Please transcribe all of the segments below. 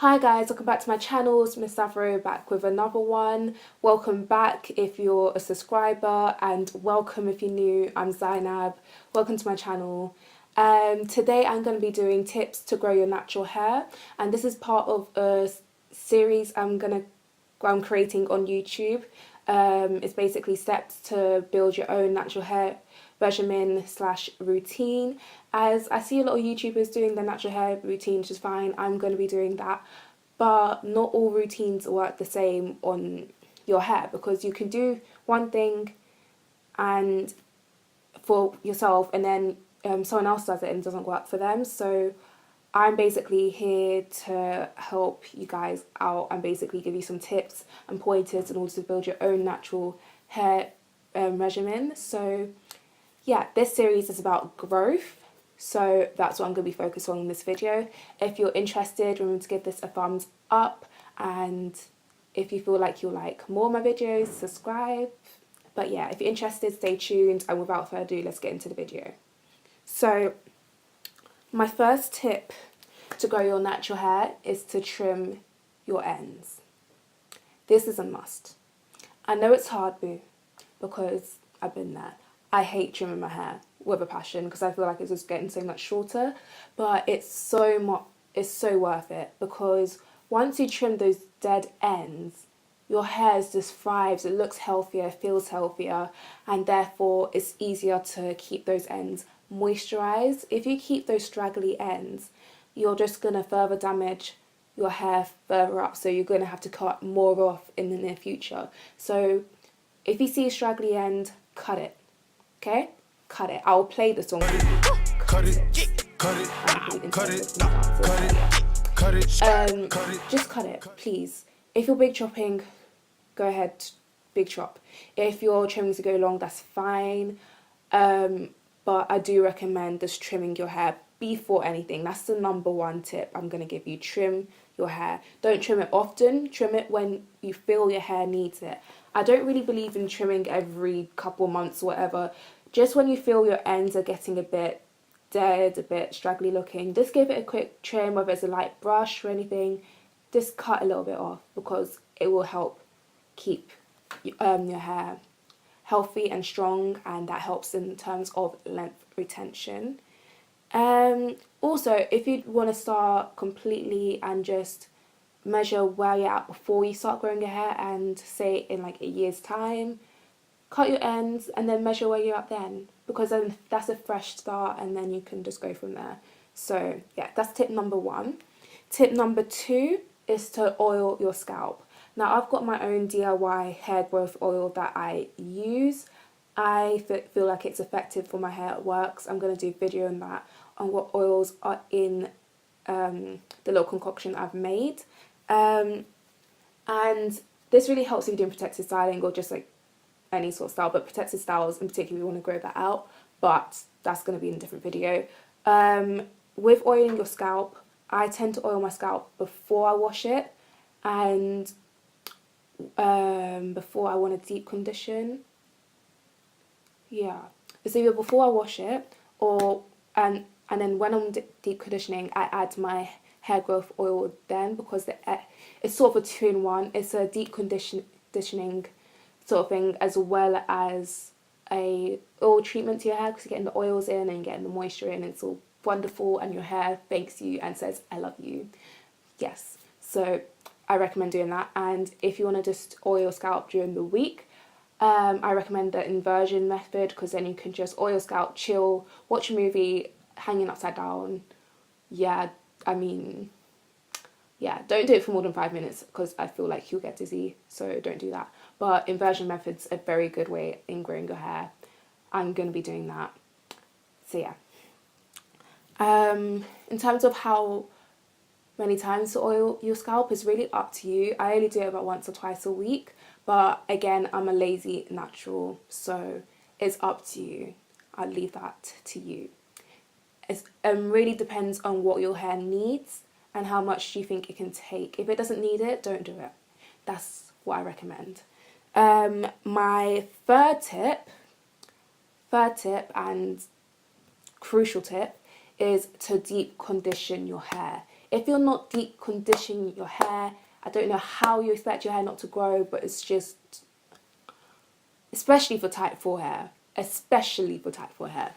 Hi guys, welcome back to my channel. It's Miss Savro back with another one. Welcome back if you're a subscriber, and welcome if you're new. I'm Zainab. Welcome to my channel. Today I'm going to be doing tips to grow your natural hair, and this is part of a series I'm creating on YouTube. It's basically steps to build your own natural hair regimen / routine. As I see a lot of YouTubers doing their natural hair routine, which is fine. I'm going to be doing that, but not all routines work the same on your hair, because you can do one thing and for yourself, and then someone else does it and it doesn't work for them. So I'm basically here to help you guys out and basically give you some tips and pointers in order to build your own natural hair regimen. So yeah, this series is about growth, so that's what I'm going to be focused on in this video. If you're interested, remember to give this a thumbs up, and if you feel like you'll like more of my videos, subscribe. But yeah, if you're interested, stay tuned, and without further ado, let's get into the video. So my first tip to grow your natural hair is to trim your ends. This is a must. I know it's hard, boo, because I've been there. I hate trimming my hair with a passion because I feel like it's just getting so much shorter, but it's so worth it, because once you trim those dead ends, your hair just thrives, it looks healthier, feels healthier, and therefore it's easier to keep those ends moisturized. If you keep those straggly ends, you're just going to further damage your hair further up, so you're going to have to cut more off in the near future. So if you see a straggly end, cut it. Okay? Cut it. I'll play the song. Cut it. Cut it. Cut it. Cut it. Just cut it, please. If you're big chopping, go ahead, big chop. If you're trimming to go long, that's fine. But I do recommend just trimming your hair before anything. That's the number one tip I'm going to give you. Trim your hair. Don't trim it often. Trim it when you feel your hair needs it. I don't really believe in trimming every couple months or whatever. Just when you feel your ends are getting a bit dead, a bit straggly looking, just give it a quick trim, whether it's a light brush or anything. Just cut a little bit off, because it will help keep your hair healthy and strong, and that helps in terms of length retention. Also, if you want to start completely and just measure where you're at before you start growing your hair, and say in like a year's time, cut your ends and then measure where you're at then, because then that's a fresh start and then you can just go from there. So yeah, that's tip number one. Tip number two is to oil your scalp. Now I've got my own DIY hair growth oil that I use. I feel like it's effective for my hair, it works. I'm going to do a video on that, on what oils are in the little concoction I've made. And this really helps if you're doing protective styling or just like any sort of style, but protective styles in particular, we want to grow that out, but that's going to be in a different video. With oiling your scalp, I tend to oil my scalp before I wash it, and before I want to deep condition. Yeah, it's either before I wash it, or and then when I'm deep conditioning, I add my hair growth oil then, because it's sort of a 2-in-1. It's a deep conditioning sort of thing, as well as a oil treatment to your hair, because you're getting the oils in and you're getting the moisture in, and it's all wonderful, and your hair thanks you and says I love you. Yes, so I recommend doing that. And if you want to just oil your scalp during the week, I recommend the inversion method, because then you can just oil your scalp, chill, watch a movie, hanging upside down. Yeah, I mean, yeah, don't do it for more than 5 minutes, because I feel like you'll get dizzy, so don't do that. But inversion method's a very good way in growing your hair. I'm going to be doing that. So yeah. In terms of how many times to oil your scalp is really up to you. I only do it about once or twice a week, but again, I'm a lazy natural, so it's up to you. I'll leave that to you. It really depends on what your hair needs and how much you think it can take. If it doesn't need it, don't do it. That's what I recommend. My third tip and crucial tip is to deep condition your hair. if you're not deep conditioning your hair, I don't know how you expect your hair not to grow, but it's just, especially for type 4 hair, especially for type 4 hair.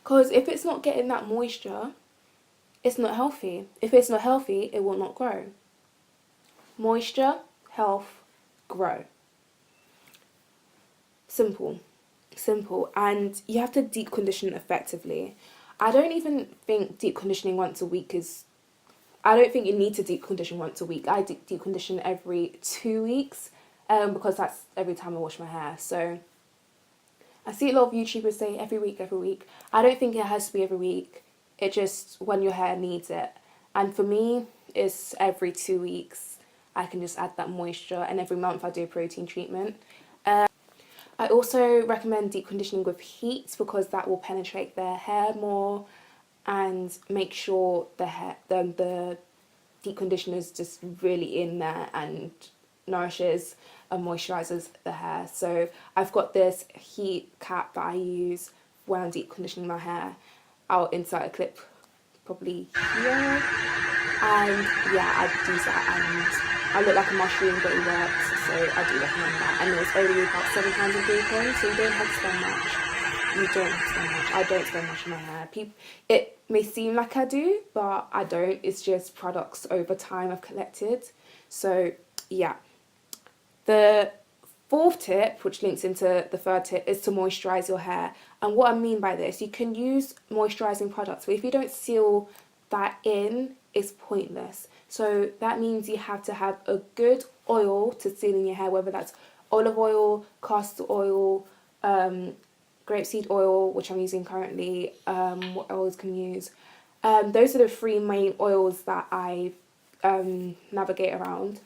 Because if it's not getting that moisture, it's not healthy. If it's not healthy, it will not grow. Moisture, health, grow. Simple. Simple. And you have to deep condition effectively. I don't even think deep conditioning once a week is... I don't think you need to deep condition once a week. I deep condition every 2 weeks because that's every time I wash my hair. So I see a lot of YouTubers say every week, every week. I don't think it has to be every week. It just when your hair needs it. And for me, it's every 2 weeks. I can just add that moisture, and every month I do a protein treatment. I also recommend deep conditioning with heat because that will penetrate their hair more and make sure the deep conditioner is just really in there and nourishes and moisturizes the hair. So I've got this heat cap that I use when I'm deep conditioning my hair. I'll insert a clip probably here, and yeah, I do that, and I look like a mushroom, but it works, so I do recommend that. And it's only about £7 a group, so you don't have to spend much. You don't have to spend much. I don't spend much on my hair. It may seem like I do, but I don't. It's just products over time I've collected. So yeah. The fourth tip, which links into the third tip, is to moisturize your hair. And what I mean by this, you can use moisturizing products, but if you don't seal that in, it's pointless. So that means you have to have a good oil to seal in your hair, whether that's olive oil, castor oil, grapeseed oil, which I'm using currently. What oils can you use? Those are the three main oils that I navigate around.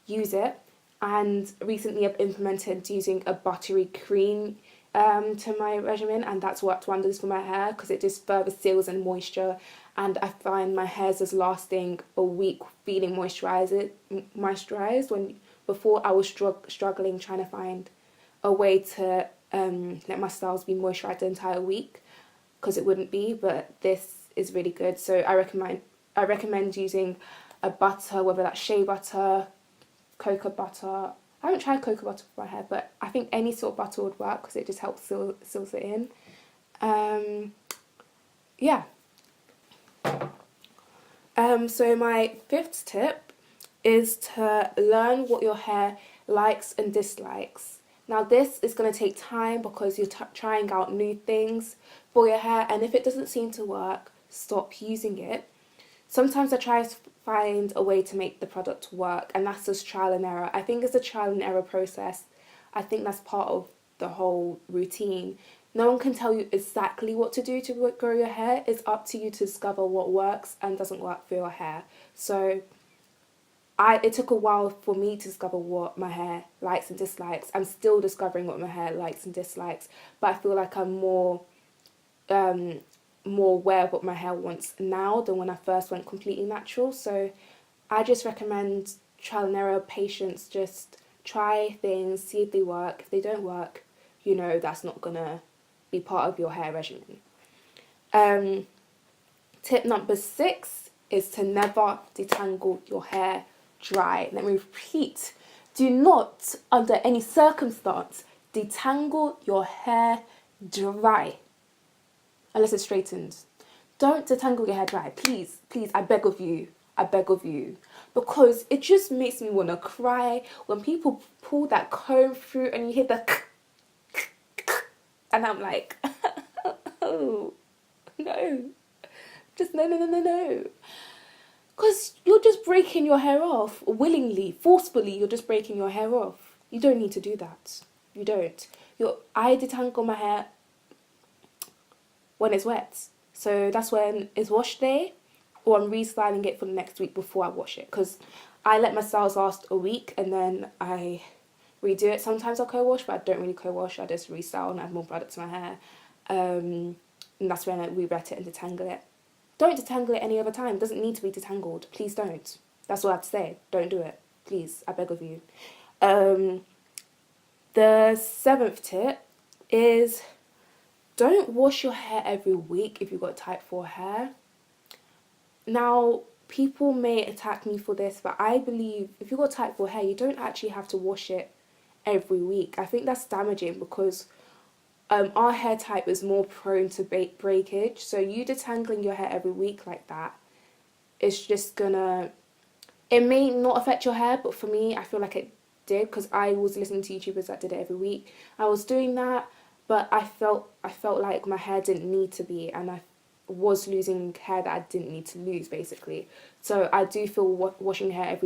Use it. And recently I've implemented using a buttery cream to my regimen, and that's worked wonders for my hair because it just further seals in moisture, and I find my hair's is lasting a week feeling moisturized. When before I was struggling trying to find a way to let my styles be moisturized the entire week because it wouldn't be, but this is really good. So I recommend using a butter, whether that's shea butter, cocoa butter. I haven't tried cocoa butter for my hair, but I think any sort of butter would work because it just helps seals it in. Yeah. So my fifth tip is to learn what your hair likes and dislikes. Now this is going to take time because you're trying out new things for your hair, and if it doesn't seem to work, stop using it. Sometimes I try to find a way to make the product work, and that's just trial and error. I think it's a trial and error process. I think that's part of the whole routine. No one can tell you exactly what to do to grow your hair. It's up to you to discover what works and doesn't work for your hair. So it took a while for me to discover what my hair likes and dislikes. I'm still discovering what my hair likes and dislikes, but I feel like I'm more aware of what my hair wants now than when I first went completely natural. So I just recommend trial and error, patience. Just try things, see if they work. If they don't work, you know that's not gonna be part of your hair regimen. Tip number 6 is to never detangle your hair dry. Let me repeat. Do not, under any circumstance, detangle your hair dry. Unless it's straightened. Don't detangle your hair dry. Please, please, I beg of you. I beg of you. Because it just makes me want to cry when people pull that comb through and you hear the and I'm like, oh, no. Just no. Because you're just breaking your hair off willingly, forcefully. You're just breaking your hair off. You don't need to do that. You don't. I detangle my hair when it's wet. So that's when it's wash day, or I'm restyling it for the next week before I wash it. Because I let my styles last a week and then I redo it. Sometimes I'll co-wash, but I don't really co-wash. I just restyle and add more product to my hair. And that's when I re-wet it and detangle it. Don't detangle it any other time. It doesn't need to be detangled. Please don't. That's all I have to say. Don't do it. Please, I beg of you. The 7th tip is don't wash your hair every week if you've got type 4 hair. Now, people may attack me for this, but I believe if you've got type 4 hair, you don't actually have to wash it every week. I think that's damaging because our hair type is more prone to breakage. So you detangling your hair every week like that, it's just gonna, it may not affect your hair, but for me, I feel like it did because I was listening to YouTubers that did it every week. I was doing that, but I felt like my hair didn't need to be, and I was losing hair that I didn't need to lose, basically. So I do feel washing hair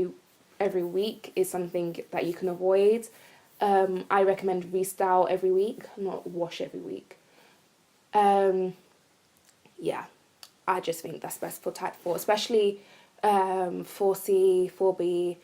every week is something that you can avoid. I recommend restyle every week, not wash every week. Yeah, I just think that's best for type 4, especially 4C, 4B.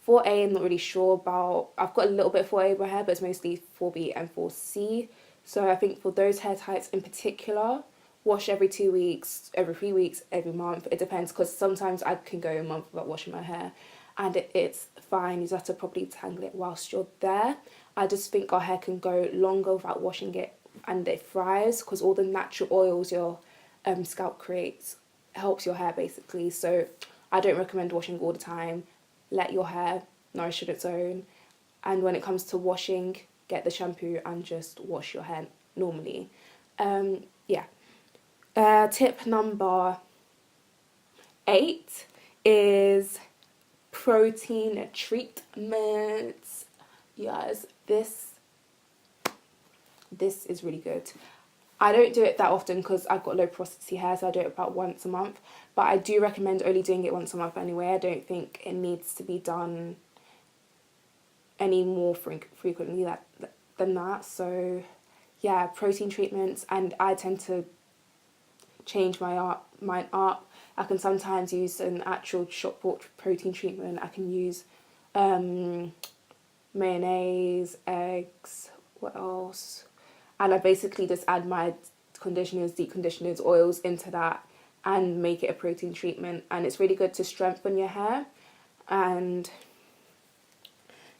4A, I'm not really sure about. I've got a little bit of 4A in my hair, but it's mostly 4B and 4C. So I think for those hair types in particular, wash every 2 weeks, every 3 weeks, every month. It depends, because sometimes I can go a month without washing my hair, and it's fine. You just have to properly tangle it whilst you're there. I just think our hair can go longer without washing it, and it thrives because all the natural oils your scalp creates helps your hair, basically. So I don't recommend washing all the time. Let your hair nourish on its own. And when it comes to washing, get the shampoo and just wash your hair normally. Yeah. Tip number 8 is protein treatments. Yes, this is really good. I don't do it that often because I've got low porosity hair, so I do it about once a month. But I do recommend only doing it once a month anyway. I don't think it needs to be done any more frequently than that. So yeah, protein treatments, and I tend to change mine up. I can sometimes use an actual shop bought protein treatment. I can use mayonnaise, eggs, what else? And I basically just add my conditioners, deep conditioners, oils into that and make it a protein treatment. And it's really good to strengthen your hair, and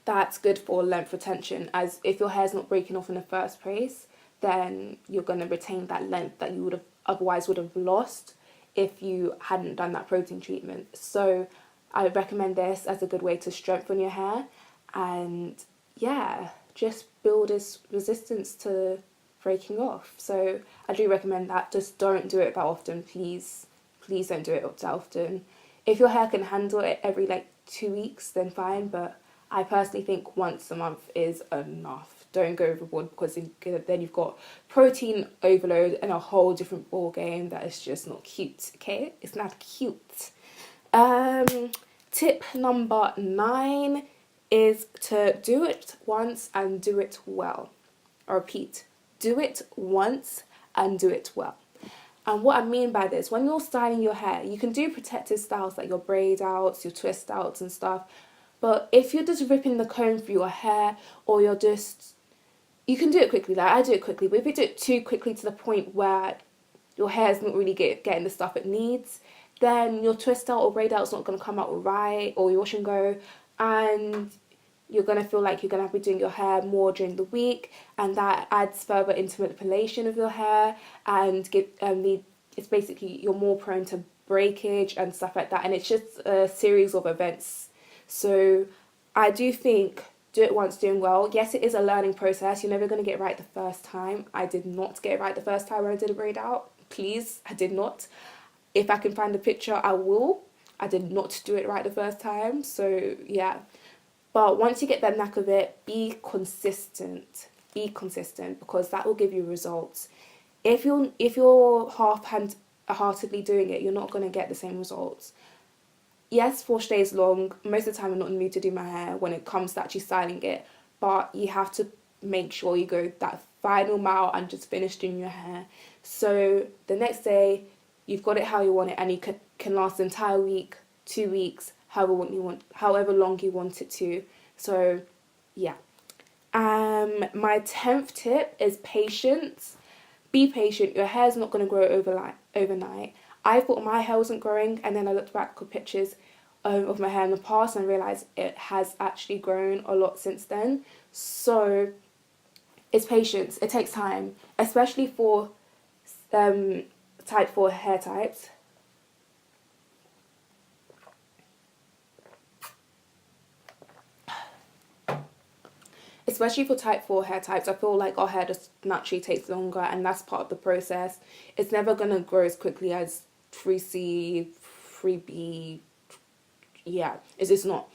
that's good for length retention, as if your hair's not breaking off in the first place, then you're going to retain that length that you would have lost if you hadn't done that protein treatment. So I recommend this as a good way to strengthen your hair, and yeah, just build this resistance to breaking off. So I do recommend that. Just don't do it that often, please. Please don't do it that often. If your hair can handle it every 2 weeks, then fine, but I personally think once a month is enough. Don't go overboard, because then you've got protein overload and a whole different ball game that is just not cute, okay? It's not cute. Tip number 9 is to do it once and do it well. I repeat, do it once and do it well. And what I mean by this, when you're styling your hair, you can do protective styles like your braid outs, your twist outs and stuff. But if you're just ripping the comb through your hair, or you can do it quickly, I do it quickly, but if you do it too quickly to the point where your hair is not really getting the stuff it needs, then your twist out or braid out is not going to come out right, or your wash and go, and you're going to feel like you're going to have to be doing your hair more during the week, and that adds further into manipulation of your hair, and it's basically, you're more prone to breakage and stuff like that, and it's just a series of events. So I do think do it once, doing well. Yes, it is a learning process. You're never going to get it right the first time. I did not get it right the first time when I did a braid out. Please, I did not. If I can find a picture, I will. I did not do it right the first time. So yeah. But once you get the knack of it, be consistent. Be consistent, because that will give you results. If you're half-heartedly doing it, you're not going to get the same results. Yes, 4 days long. Most of the time I'm not in the mood to do my hair when it comes to actually styling it. But you have to make sure you go that final mile and just finish doing your hair. So the next day, you've got it how you want it, and you can last the entire week, 2 weeks, however long you want it to. So yeah. My 10th tip is patience. Be patient. Your hair's not going to grow overnight. I thought my hair wasn't growing, and then I looked back at pictures of my hair in the past and realised it has actually grown a lot since then. So It's patience. It takes time, especially for type 4 hair types. Especially for type 4 hair types, I feel like our hair just naturally takes longer, and that's part of the process. It's never going to grow as quickly as 3C, 3B. Yeah, it's just not.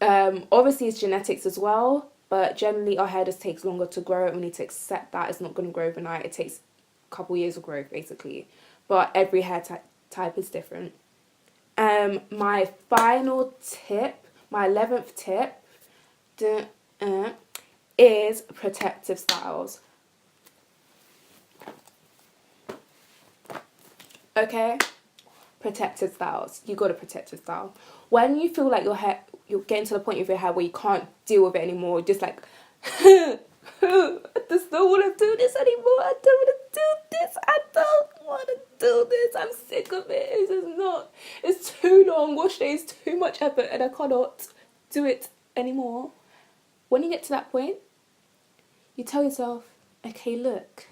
Obviously, it's genetics as well, but generally our hair just takes longer to grow, and we need to accept that it's not going to grow overnight. It takes a couple years of growth, basically. But every hair type is different. My final tip, my 11th tip, is protective styles. Okay, protective styles. You got a protective style. When you feel like you're getting to the point of your hair where you can't deal with it anymore, just like, I just don't want to do this anymore. I don't want to do this. I don't want to do this. I'm sick of it. It's just not. It's too long. Wash day is too much effort, and I cannot do it anymore. When you get to that point, you tell yourself, okay, look,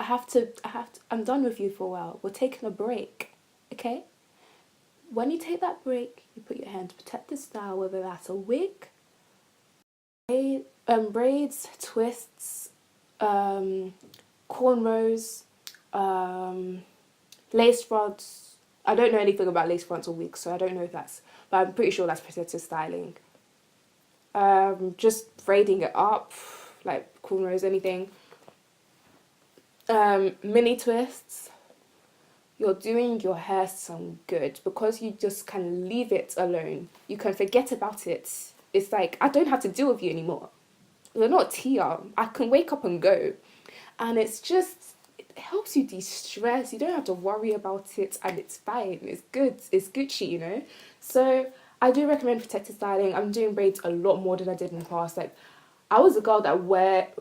I'm done with you for a while. We're taking a break, okay? When you take that break, you put your hand to protect the style, whether that's a wig, braids, twists, cornrows, lace fronts. I don't know anything about lace fronts or wigs, so I don't know if that's, but I'm pretty sure that's protective styling. Just braiding it up, like cornrows, anything. Mini twists. You're doing your hair some good because you just can leave it alone. You can forget about it. It's like, I don't have to deal with you anymore. You're not Tia. I can wake up and go. And it's just, it helps you de-stress. You don't have to worry about it, and it's fine. It's good. It's Gucci, you know? So I do recommend protective styling. I'm doing braids a lot more than I did in the past. Like, I was a girl that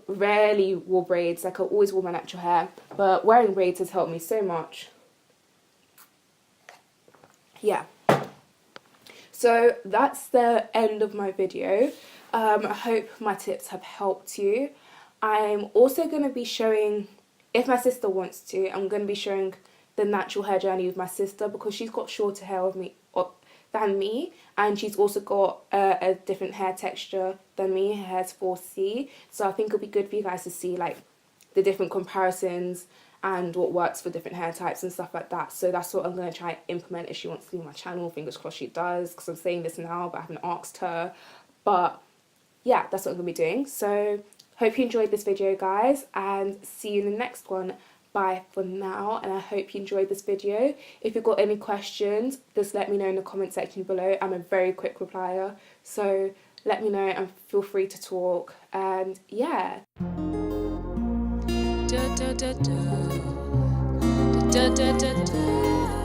rarely wore braids. Like, I always wore my natural hair. But wearing braids has helped me so much. Yeah. So that's the end of my video. I hope my tips have helped you. I'm also going to be showing, if my sister wants to, I'm going to be showing the natural hair journey with my sister, because she's got shorter hair than me, and she's also got a different hair texture than me. Her hair's 4C, so I think it'll be good for you guys to see like the different comparisons and what works for different hair types and stuff like that. So that's what I'm going to try and implement if she wants to see my channel. Fingers crossed she does, because I'm saying this now but I haven't asked her. But yeah, that's what I'm going to be doing. So hope you enjoyed this video, guys, and see you in the next one. Bye for now, and I hope you enjoyed this video. If you've got any questions, just let me know in the comment section below. I'm a very quick replier, so let me know and feel free to talk. And yeah. Da, da, da, da. Da, da, da, da.